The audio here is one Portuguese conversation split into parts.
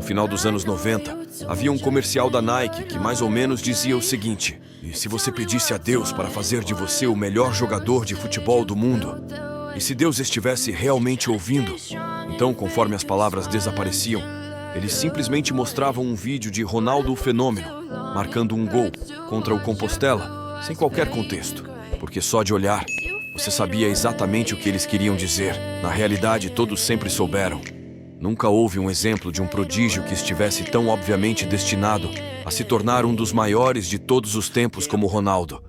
final dos anos 90, havia um comercial da Nike que mais ou menos dizia o seguinte: e se você pedisse a Deus para fazer de você o melhor jogador de futebol do mundo? E se Deus estivesse realmente ouvindo? Então, conforme as palavras desapareciam, eles simplesmente mostravam um vídeo de Ronaldo o Fenômeno, marcando um gol contra o Compostela, sem qualquer contexto, porque só de olhar, você sabia exatamente o que eles queriam dizer. Na realidade, todos sempre souberam. Nunca houve um exemplo de um prodígio que estivesse tão obviamente destinado a se tornar um dos maiores de todos os tempos como Ronaldo.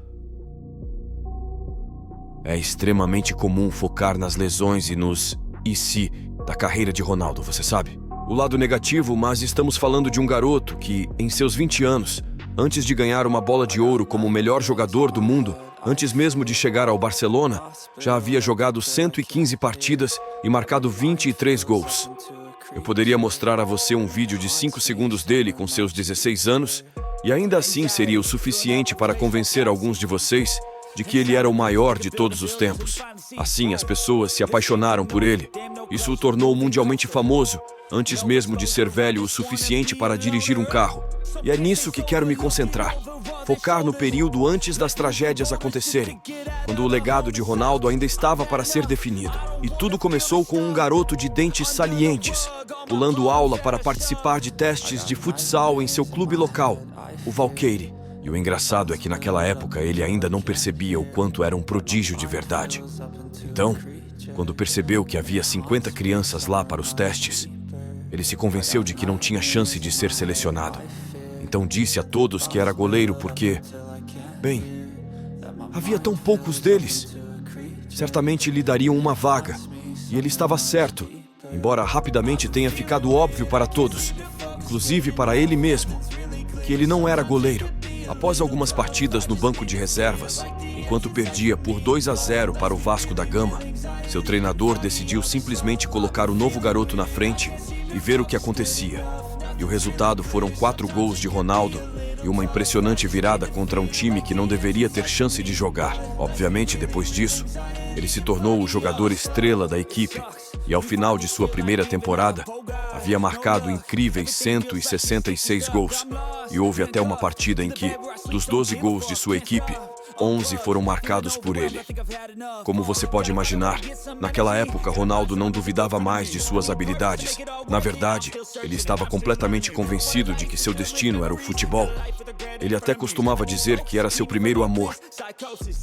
É extremamente comum focar nas lesões e nos "e se" da carreira de Ronaldo, você sabe? O lado negativo, mas estamos falando de um garoto que, em seus 20 anos, antes de ganhar uma bola de ouro como o melhor jogador do mundo, antes mesmo de chegar ao Barcelona, já havia jogado 115 partidas e marcado 23 gols. Eu poderia mostrar a você um vídeo de 5 segundos dele com seus 16 anos, e ainda assim seria o suficiente para convencer alguns de vocês de que ele era o maior de todos os tempos. Assim, as pessoas se apaixonaram por ele. Isso o tornou mundialmente famoso, antes mesmo de ser velho o suficiente para dirigir um carro. E é nisso que quero me concentrar. Focar no período antes das tragédias acontecerem, quando o legado de Ronaldo ainda estava para ser definido. E tudo começou com um garoto de dentes salientes, pulando aula para participar de testes de futsal em seu clube local, o Valqueire. E o engraçado é que naquela época ele ainda não percebia o quanto era um prodígio de verdade. Então, quando percebeu que havia 50 crianças lá para os testes, ele se convenceu de que não tinha chance de ser selecionado. Então disse a todos que era goleiro porque, bem, havia tão poucos deles. Certamente lhe dariam uma vaga, e ele estava certo, embora rapidamente tenha ficado óbvio para todos, inclusive para ele mesmo, que ele não era goleiro. Após algumas partidas no banco de reservas, enquanto perdia por 2-0 para o Vasco da Gama, seu treinador decidiu simplesmente colocar o novo garoto na frente e ver o que acontecia. E o resultado foram 4 gols de Ronaldo e uma impressionante virada contra um time que não deveria ter chance de jogar. Obviamente, depois disso, ele se tornou o jogador estrela da equipe e, ao final de sua primeira temporada, havia marcado incríveis 166 gols. E houve até uma partida em que, dos 12 gols de sua equipe, 11 foram marcados por ele. Como você pode imaginar, naquela época Ronaldo não duvidava mais de suas habilidades. Na verdade, ele estava completamente convencido de que seu destino era o futebol. Ele até costumava dizer que era seu primeiro amor.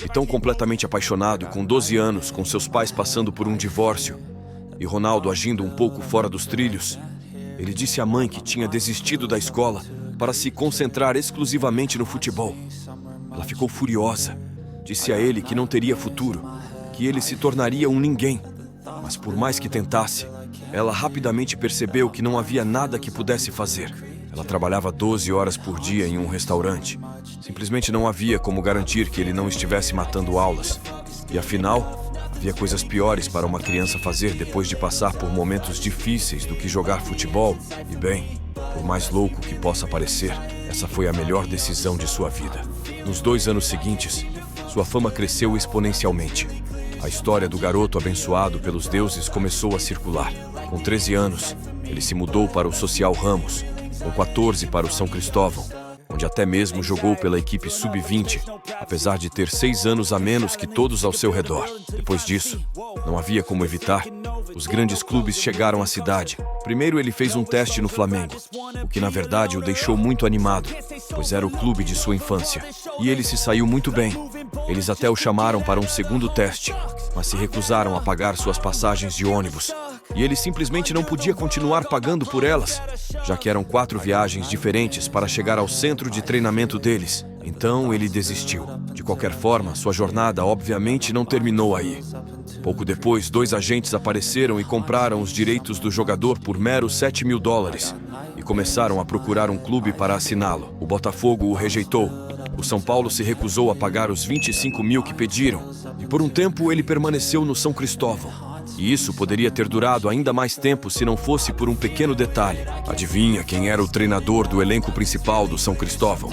E tão completamente apaixonado, com 12 anos, com seus pais passando por um divórcio, e Ronaldo agindo um pouco fora dos trilhos, ele disse à mãe que tinha desistido da escola para se concentrar exclusivamente no futebol. Ela ficou furiosa. Disse a ele que não teria futuro, que ele se tornaria um ninguém. Mas por mais que tentasse, ela rapidamente percebeu que não havia nada que pudesse fazer. Ela trabalhava 12 horas por dia em um restaurante. Simplesmente não havia como garantir que ele não estivesse matando aulas. E afinal, havia coisas piores para uma criança fazer depois de passar por momentos difíceis do que jogar futebol. E bem, por mais louco que possa parecer, essa foi a melhor decisão de sua vida. Nos 2 anos seguintes, sua fama cresceu exponencialmente. A história do garoto abençoado pelos deuses começou a circular. Com 13 anos, ele se mudou para o Social Ramos, com 14 para o São Cristóvão, onde até mesmo jogou pela equipe sub-20, apesar de ter 6 anos a menos que todos ao seu redor. Depois disso, não havia como evitar. Os grandes clubes chegaram à cidade. Primeiro ele fez um teste no Flamengo, o que na verdade o deixou muito animado, pois era o clube de sua infância. E ele se saiu muito bem. Eles até o chamaram para um segundo teste, mas se recusaram a pagar suas passagens de ônibus. E ele simplesmente não podia continuar pagando por elas, já que eram 4 viagens diferentes para chegar ao centro de treinamento deles. Então ele desistiu. De qualquer forma, sua jornada obviamente não terminou aí. Pouco depois, 2 agentes apareceram e compraram os direitos do jogador por meros $7.000 e começaram a procurar um clube para assiná-lo. O Botafogo o rejeitou. O São Paulo se recusou a pagar os 25 mil que pediram. E por um tempo ele permaneceu no São Cristóvão. E isso poderia ter durado ainda mais tempo se não fosse por um pequeno detalhe. Adivinha quem era o treinador do elenco principal do São Cristóvão?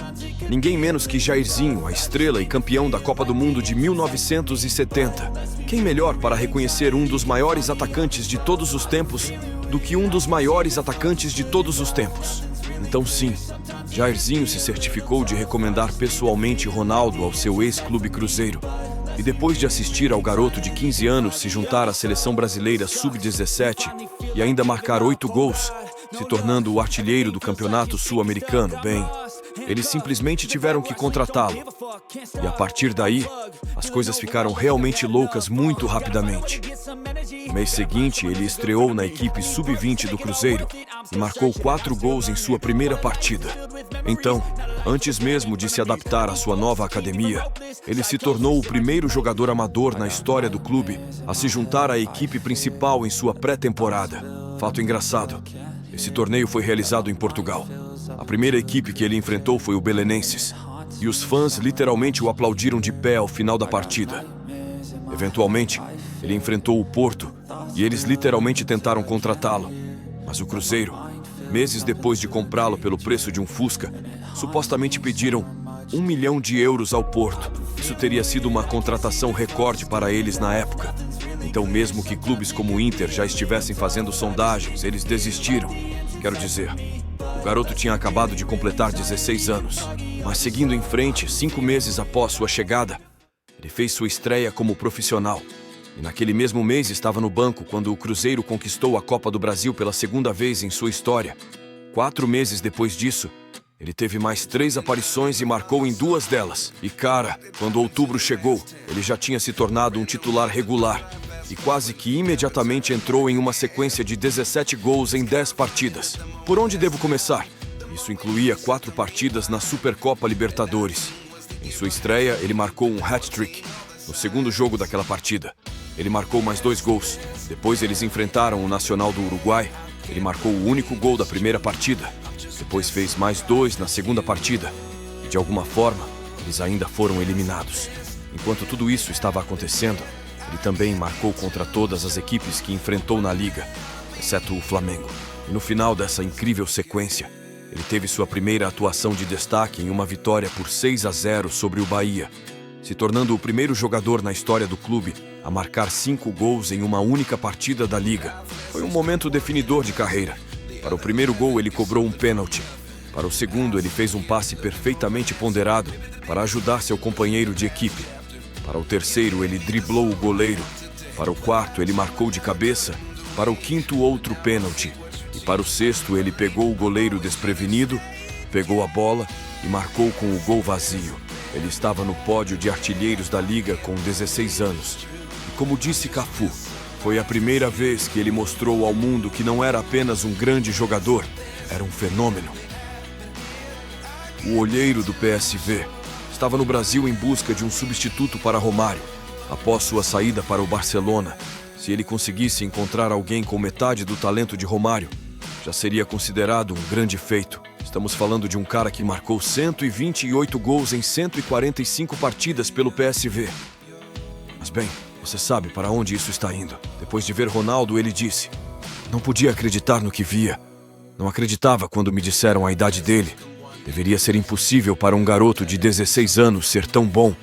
Ninguém menos que Jairzinho, a estrela e campeão da Copa do Mundo de 1970. Quem melhor para reconhecer um dos maiores atacantes de todos os tempos do que um dos maiores atacantes de todos os tempos? Então sim, Jairzinho se certificou de recomendar pessoalmente Ronaldo ao seu ex-clube Cruzeiro. E depois de assistir ao garoto de 15 anos se juntar à seleção brasileira sub-17 e ainda marcar 8 gols, se tornando o artilheiro do campeonato sul-americano, bem, eles simplesmente tiveram que contratá-lo. E a partir daí, as coisas ficaram realmente loucas muito rapidamente. No mês seguinte, ele estreou na equipe sub-20 do Cruzeiro e marcou 4 gols em sua primeira partida. Então, antes mesmo de se adaptar à sua nova academia, ele se tornou o primeiro jogador amador na história do clube a se juntar à equipe principal em sua pré-temporada. Fato engraçado, esse torneio foi realizado em Portugal. A primeira equipe que ele enfrentou foi o Belenenses, e os fãs literalmente o aplaudiram de pé ao final da partida. Eventualmente, ele enfrentou o Porto, e eles literalmente tentaram contratá-lo. Mas o Cruzeiro, meses depois de comprá-lo pelo preço de um Fusca, supostamente pediram 1 milhão de euros ao Porto. Isso teria sido uma contratação recorde para eles na época. Então, mesmo que clubes como o Inter já estivessem fazendo sondagens, eles desistiram. Quero dizer, o garoto tinha acabado de completar 16 anos. Mas seguindo em frente, 5 meses após sua chegada, ele fez sua estreia como profissional. E naquele mesmo mês estava no banco quando o Cruzeiro conquistou a Copa do Brasil pela segunda vez em sua história. 4 meses depois disso, ele teve mais 3 aparições e marcou em 2 delas. E cara, quando outubro chegou, ele já tinha se tornado um titular regular. E quase que imediatamente entrou em uma sequência de 17 gols em 10 partidas. Por onde devo começar? Isso incluía 4 partidas na Supercopa Libertadores. Em sua estreia, ele marcou um hat-trick. No segundo jogo daquela partida, ele marcou mais 2 gols. Depois eles enfrentaram o Nacional do Uruguai. Ele marcou o único gol da primeira partida. Depois fez mais 2 na segunda partida. E de alguma forma, eles ainda foram eliminados. Enquanto tudo isso estava acontecendo, ele também marcou contra todas as equipes que enfrentou na liga, exceto o Flamengo. E no final dessa incrível sequência, ele teve sua primeira atuação de destaque em uma vitória por 6-0 sobre o Bahia, se tornando o primeiro jogador na história do clube a marcar 5 gols em uma única partida da liga. Foi um momento definidor de carreira. Para o primeiro gol, ele cobrou um pênalti. Para o segundo, ele fez um passe perfeitamente ponderado para ajudar seu companheiro de equipe. Para o terceiro, ele driblou o goleiro. Para o quarto, ele marcou de cabeça. Para o quinto, outro pênalti. E para o sexto, ele pegou o goleiro desprevenido, pegou a bola e marcou com o gol vazio. Ele estava no pódio de artilheiros da liga com 16 anos. E como disse Cafu, foi a primeira vez que ele mostrou ao mundo que não era apenas um grande jogador, era um fenômeno. O olheiro do PSV estava no Brasil em busca de um substituto para Romário. Após sua saída para o Barcelona, se ele conseguisse encontrar alguém com metade do talento de Romário, já seria considerado um grande feito. Estamos falando de um cara que marcou 128 gols em 145 partidas pelo PSV. Mas bem, você sabe para onde isso está indo. Depois de ver Ronaldo, ele disse: "Não podia acreditar no que via. Não acreditava quando me disseram a idade dele. Deveria ser impossível para um garoto de 16 anos ser tão bom.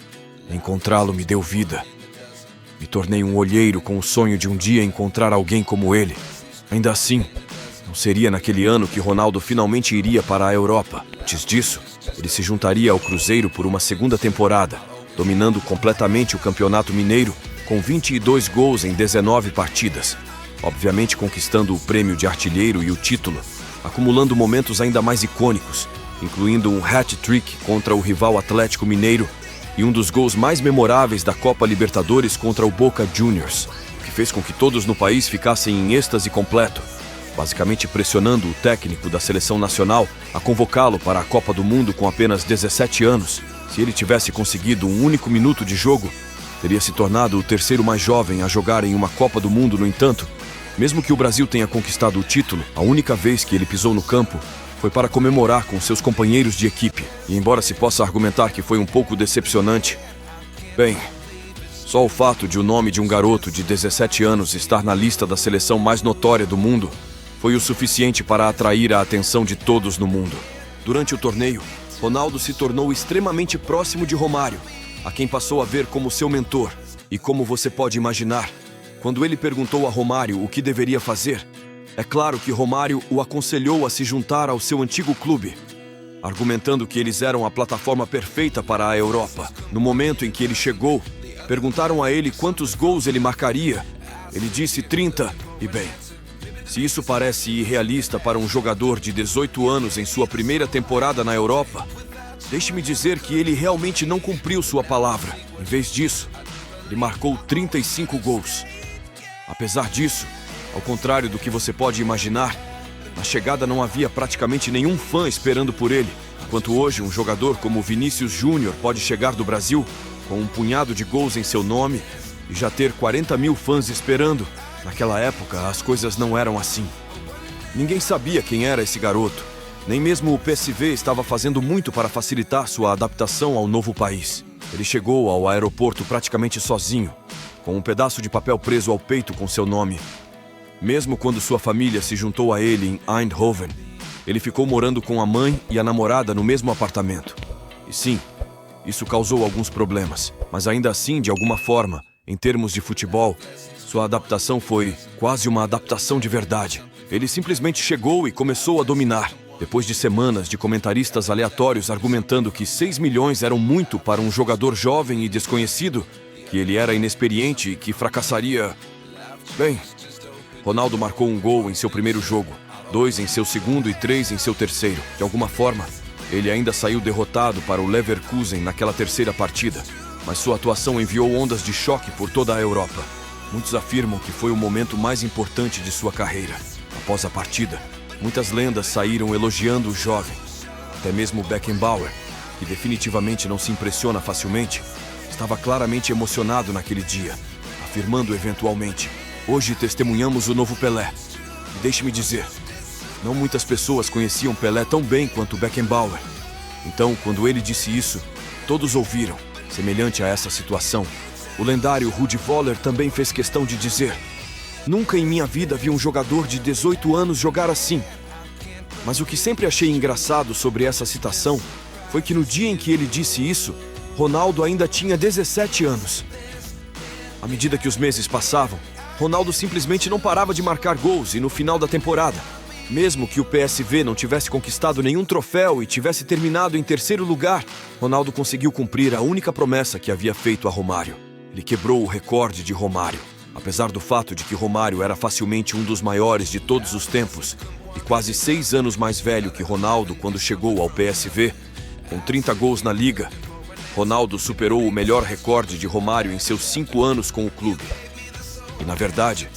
Encontrá-lo me deu vida. Me tornei um olheiro com o sonho de um dia encontrar alguém como ele. Ainda assim, não seria naquele ano que Ronaldo finalmente iria para a Europa. Antes disso, ele se juntaria ao Cruzeiro por uma segunda temporada, dominando completamente o Campeonato Mineiro, com 22 gols em 19 partidas, obviamente conquistando o prêmio de artilheiro e o título, acumulando momentos ainda mais icônicos, incluindo um hat-trick contra o rival Atlético Mineiro e um dos gols mais memoráveis da Copa Libertadores contra o Boca Juniors, o que fez com que todos no país ficassem em êxtase completo, basicamente pressionando o técnico da seleção nacional a convocá-lo para a Copa do Mundo com apenas 17 anos. Se ele tivesse conseguido um único minuto de jogo, teria se tornado o terceiro mais jovem a jogar em uma Copa do Mundo. No entanto, mesmo que o Brasil tenha conquistado o título, a única vez que ele pisou no campo foi para comemorar com seus companheiros de equipe. E embora se possa argumentar que foi um pouco decepcionante, bem, Só o fato de o nome de um garoto de 17 anos estar na lista da seleção mais notória do mundo foi o suficiente para atrair a atenção de todos no mundo. Durante o torneio, Ronaldo se tornou extremamente próximo de Romário, a quem passou a ver como seu mentor. E como você pode imaginar, quando ele perguntou a Romário o que deveria fazer, é claro que Romário o aconselhou a se juntar ao seu antigo clube, argumentando que eles eram a plataforma perfeita para a Europa. No momento em que ele chegou, perguntaram a ele quantos gols ele marcaria. Ele disse 30, e bem, se isso parece irrealista para um jogador de 18 anos em sua primeira temporada na Europa, deixe-me dizer que ele realmente não cumpriu sua palavra. Em vez disso, ele marcou 35 gols. Apesar disso, ao contrário do que você pode imaginar, na chegada não havia praticamente nenhum fã esperando por ele, enquanto hoje um jogador como Vinícius Júnior pode chegar do Brasil com um punhado de gols em seu nome e já ter 40 mil fãs esperando. Naquela época, as coisas não eram assim. Ninguém sabia quem era esse garoto. Nem mesmo o PSV estava fazendo muito para facilitar sua adaptação ao novo país. Ele chegou ao aeroporto praticamente sozinho, com um pedaço de papel preso ao peito com seu nome. Mesmo quando sua família se juntou a ele em Eindhoven, ele ficou morando com a mãe e a namorada no mesmo apartamento. E sim, isso causou alguns problemas, mas ainda assim, de alguma forma, em termos de futebol, sua adaptação foi quase uma adaptação de verdade. Ele simplesmente chegou e começou a dominar. Depois de semanas de comentaristas aleatórios argumentando que 6 milhões eram muito para um jogador jovem e desconhecido, que ele era inexperiente e que fracassaria... Bem, Ronaldo marcou um gol em seu primeiro jogo, 2 em seu segundo e 3 em seu terceiro. De alguma forma, ele ainda saiu derrotado para o Leverkusen naquela terceira partida, mas sua atuação enviou ondas de choque por toda a Europa. Muitos afirmam que foi o momento mais importante de sua carreira. Após a partida, muitas lendas saíram elogiando o jovem. Até mesmo Beckenbauer, que definitivamente não se impressiona facilmente, estava claramente emocionado naquele dia, afirmando eventualmente: "Hoje testemunhamos o novo Pelé." E deixe-me dizer, não muitas pessoas conheciam Pelé tão bem quanto Beckenbauer. Então, quando ele disse isso, todos ouviram. Semelhante a essa situação, o lendário Rudi Völler também fez questão de dizer: "Nunca em minha vida vi um jogador de 18 anos jogar assim." Mas o que sempre achei engraçado sobre essa citação foi que no dia em que ele disse isso, Ronaldo ainda tinha 17 anos. À medida que os meses passavam, Ronaldo simplesmente não parava de marcar gols e no final da temporada, mesmo que o PSV não tivesse conquistado nenhum troféu e tivesse terminado em terceiro lugar, Ronaldo conseguiu cumprir a única promessa que havia feito a Romário. Ele quebrou o recorde de Romário. Apesar do fato de que Romário era facilmente um dos maiores de todos os tempos e quase 6 anos mais velho que Ronaldo quando chegou ao PSV, com 30 gols na liga, Ronaldo superou o melhor recorde de Romário em seus 5 anos com o clube. E na verdade,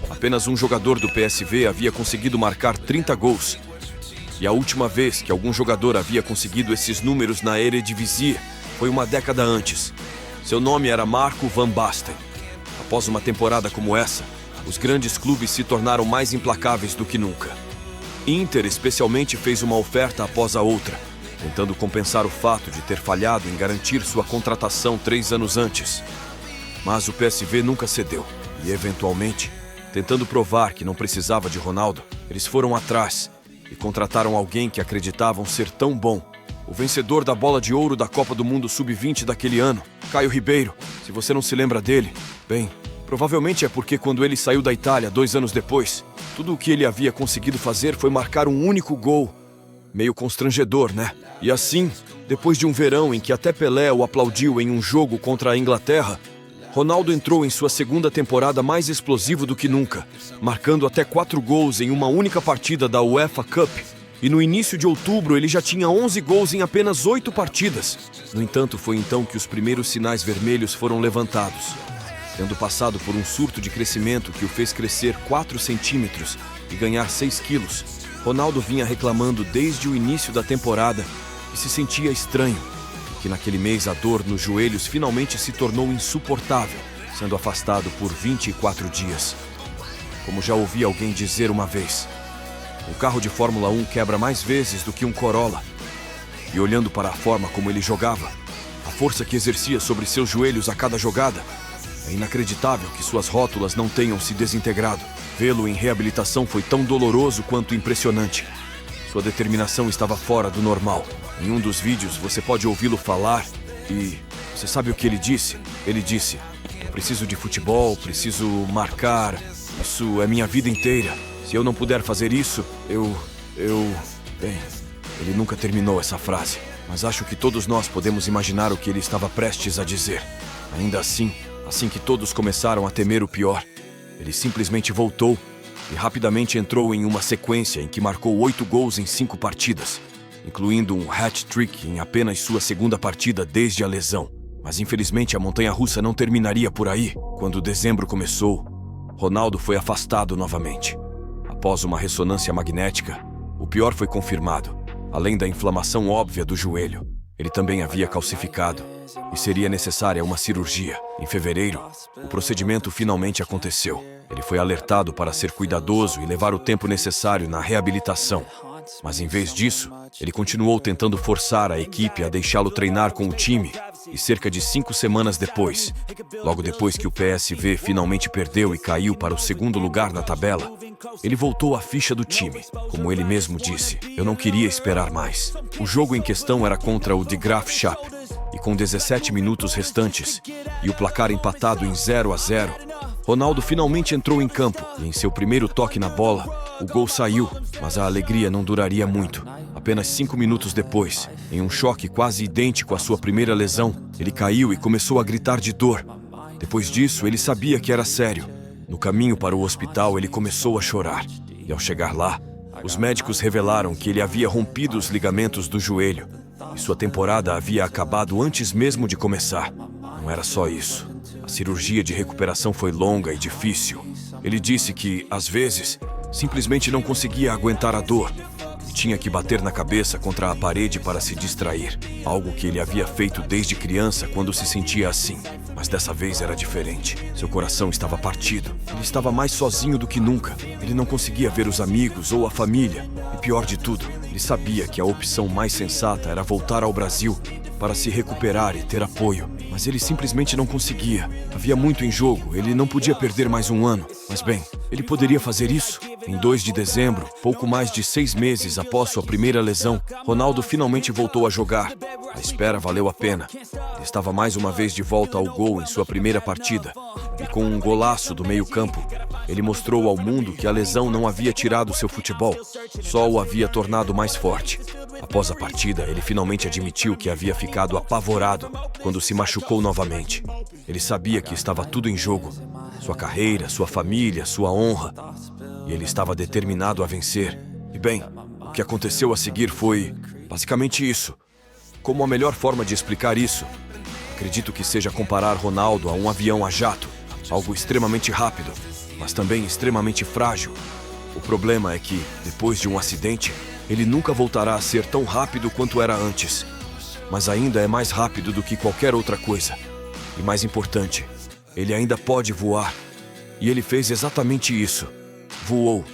apenas um jogador do PSV havia conseguido marcar 30 gols. E a última vez que algum jogador havia conseguido esses números na Eredivisie foi uma década antes. Seu nome era Marco van Basten. Após uma temporada como essa, os grandes clubes se tornaram mais implacáveis do que nunca. Inter especialmente fez uma oferta após a outra, tentando compensar o fato de ter falhado em garantir sua contratação 3 anos antes. Mas o PSV nunca cedeu e, eventualmente, tentando provar que não precisava de Ronaldo, eles foram atrás e contrataram alguém que acreditavam ser tão bom. O vencedor da Bola de Ouro da Copa do Mundo Sub-20 daquele ano, Caio Ribeiro. Se você não se lembra dele, bem, provavelmente é porque quando ele saiu da Itália 2 anos depois, tudo o que ele havia conseguido fazer foi marcar um único gol. Meio constrangedor, né? E assim, depois de um verão em que até Pelé o aplaudiu em um jogo contra a Inglaterra, Ronaldo entrou em sua segunda temporada mais explosivo do que nunca, marcando até 4 gols em uma única partida da UEFA Cup. E no início de outubro ele já tinha 11 gols em apenas 8 partidas. No entanto, foi então que os primeiros sinais vermelhos foram levantados. Tendo passado por um surto de crescimento que o fez crescer 4 centímetros e ganhar 6 quilos, Ronaldo vinha reclamando desde o início da temporada e se sentia estranho, que naquele mês a dor nos joelhos finalmente se tornou insuportável, sendo afastado por 24 dias. Como já ouvi alguém dizer uma vez, um carro de Fórmula 1 quebra mais vezes do que um Corolla. E olhando para a forma como ele jogava, a força que exercia sobre seus joelhos a cada jogada, É inacreditável que suas rótulas não tenham se desintegrado. Vê-lo em reabilitação foi tão doloroso quanto impressionante. Sua determinação estava fora do normal. Em um dos vídeos você pode ouvi-lo falar e... Você sabe o que ele disse? Ele disse: "Eu preciso de futebol, preciso marcar. Isso é minha vida inteira. Se eu não puder fazer isso, Bem, ele nunca terminou essa frase, mas acho que todos nós podemos imaginar o que ele estava prestes a dizer. Ainda assim que todos começaram a temer o pior, ele simplesmente voltou e rapidamente entrou em uma sequência em que marcou 8 gols em 5 partidas, incluindo um hat-trick em apenas sua segunda partida desde a lesão. Mas infelizmente a montanha-russa não terminaria por aí. Quando dezembro começou, Ronaldo foi afastado novamente. Após uma ressonância magnética, o pior foi confirmado. Além da inflamação óbvia do joelho, ele também havia calcificado e seria necessária uma cirurgia. Em fevereiro, o procedimento finalmente aconteceu. Ele foi alertado para ser cuidadoso e levar o tempo necessário na reabilitação. Mas em vez disso, ele continuou tentando forçar a equipe a deixá-lo treinar com o time. E cerca de 5 semanas depois, logo depois que o PSV finalmente perdeu e caiu para o segundo lugar na tabela, ele voltou à ficha do time. Como ele mesmo disse, eu não queria esperar mais. O jogo em questão era contra o De Graafschap, e com 17 minutos restantes e o placar empatado em 0-0, Ronaldo finalmente entrou em campo e em seu primeiro toque na bola, o gol saiu, mas a alegria não duraria muito. Apenas 5 minutos depois, em um choque quase idêntico à sua primeira lesão, ele caiu e começou a gritar de dor. Depois disso, ele sabia que era sério. No caminho para o hospital, ele começou a chorar. E ao chegar lá, os médicos revelaram que ele havia rompido os ligamentos do joelho e sua temporada havia acabado antes mesmo de começar. Não era só isso. A cirurgia de recuperação foi longa e difícil. Ele disse que, às vezes, simplesmente não conseguia aguentar a dor e tinha que bater na cabeça contra a parede para se distrair. Algo que ele havia feito desde criança quando se sentia assim. Mas dessa vez era diferente. Seu coração estava partido. Ele estava mais sozinho do que nunca. Ele não conseguia ver os amigos ou a família. E pior de tudo, ele sabia que a opção mais sensata era voltar ao Brasil para se recuperar e ter apoio. Mas ele simplesmente não conseguia. Havia muito em jogo, ele não podia perder mais um ano. Mas bem, ele poderia fazer isso. Em 2 de dezembro, pouco mais de 6 meses após sua primeira lesão, Ronaldo finalmente voltou a jogar. A espera valeu a pena. Ele estava mais uma vez de volta ao gol em sua primeira partida. E com um golaço do meio-campo, ele mostrou ao mundo que a lesão não havia tirado seu futebol, só o havia tornado mais forte. Após a partida, ele finalmente admitiu que havia ficado apavorado quando se machucou novamente. Ele sabia que estava tudo em jogo. Sua carreira, sua família, sua honra. E ele estava determinado a vencer. E bem, o que aconteceu a seguir foi basicamente isso. Como a melhor forma de explicar isso, acredito que seja comparar Ronaldo a um avião a jato. Algo extremamente rápido, mas também extremamente frágil. O problema é que, depois de um acidente, ele nunca voltará a ser tão rápido quanto era antes. Mas ainda é mais rápido do que qualquer outra coisa. E mais importante, ele ainda pode voar. E ele fez exatamente isso. Voou.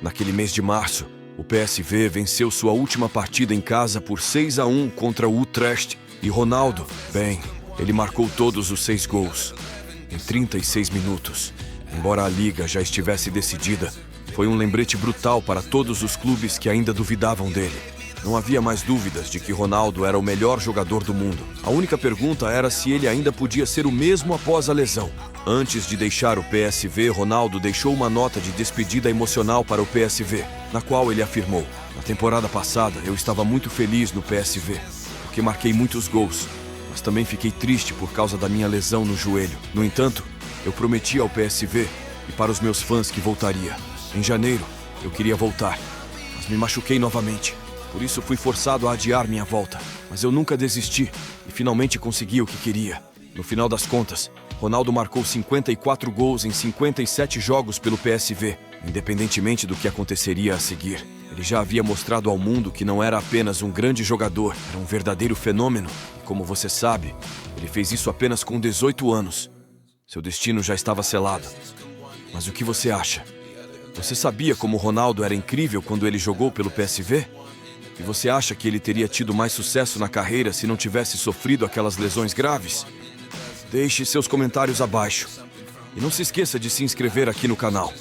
Naquele mês de março, o PSV venceu sua última partida em casa por 6-1 contra o Utrecht. E Ronaldo, bem, ele marcou todos os 6 gols. Em 36 minutos. Embora a liga já estivesse decidida, foi um lembrete brutal para todos os clubes que ainda duvidavam dele. Não havia mais dúvidas de que Ronaldo era o melhor jogador do mundo. A única pergunta era se ele ainda podia ser o mesmo após a lesão. Antes de deixar o PSV, Ronaldo deixou uma nota de despedida emocional para o PSV, na qual ele afirmou: "Na temporada passada, eu estava muito feliz no PSV, porque marquei muitos gols, mas também fiquei triste por causa da minha lesão no joelho. No entanto, eu prometi ao PSV e para os meus fãs que voltaria. Em janeiro, eu queria voltar, mas me machuquei novamente. Por isso fui forçado a adiar minha volta. Mas eu nunca desisti e finalmente consegui o que queria. No final das contas, Ronaldo marcou 54 gols em 57 jogos pelo PSV, independentemente do que aconteceria a seguir. Ele já havia mostrado ao mundo que não era apenas um grande jogador, era um verdadeiro fenômeno. E como você sabe, ele fez isso apenas com 18 anos. Seu destino já estava selado. Mas o que você acha? Você sabia como Ronaldo era incrível quando ele jogou pelo PSV? E você acha que ele teria tido mais sucesso na carreira se não tivesse sofrido aquelas lesões graves? Deixe seus comentários abaixo. E não se esqueça de se inscrever aqui no canal.